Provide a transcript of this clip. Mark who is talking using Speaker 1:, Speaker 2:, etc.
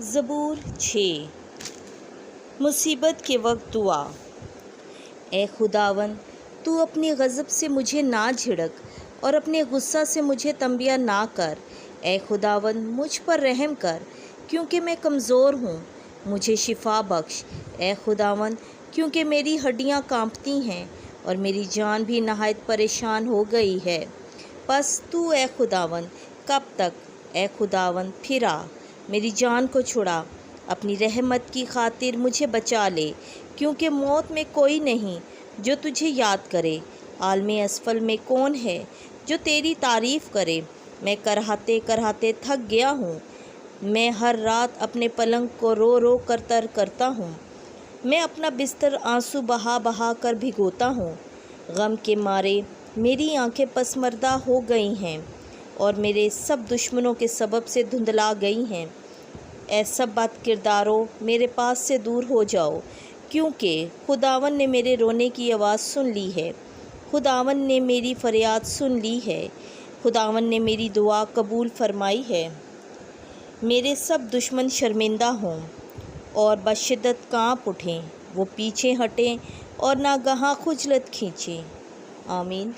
Speaker 1: زبور 6 مصیبت کے وقت دعا۔ اے خداوند، تو اپنی غضب سے مجھے نہ جھڑک اور اپنے غصہ سے مجھے تنبیہ نہ کر۔ اے خداوند، مجھ پر رحم کر کیونکہ میں کمزور ہوں، مجھے شفا بخش۔ اے خداوند، کیونکہ میری ہڈیاں کانپتی ہیں اور میری جان بھی نہایت پریشان ہو گئی ہے۔ پس تو اے خداوند کب تک؟ اے خداوند پھر آ، میری جان کو چھڑا، اپنی رحمت کی خاطر مجھے بچا لے، کیونکہ موت میں کوئی نہیں جو تجھے یاد کرے۔ عالم اسفل میں کون ہے جو تیری تعریف کرے؟ میں کراہتے کراہتے تھک گیا ہوں، میں ہر رات اپنے پلنگ کو رو رو کر تر کرتا ہوں، میں اپنا بستر آنسو بہا بہا کر بھگوتا ہوں۔ غم کے مارے میری آنکھیں پسماردہ ہو گئی ہیں اور میرے سب دشمنوں کے سبب سے دھندلا گئی ہیں۔ اے سب بد کرداروں، میرے پاس سے دور ہو جاؤ، کیونکہ خداوند نے میرے رونے کی آواز سن لی ہے، خداوند نے میری فریاد سن لی ہے، خداوند نے میری دعا قبول فرمائی ہے۔ میرے سب دشمن شرمندہ ہوں اور بشدت کانپ اٹھیں، وہ پیچھے ہٹیں اور ناگہاں خجلت کھینچیں۔ آمین۔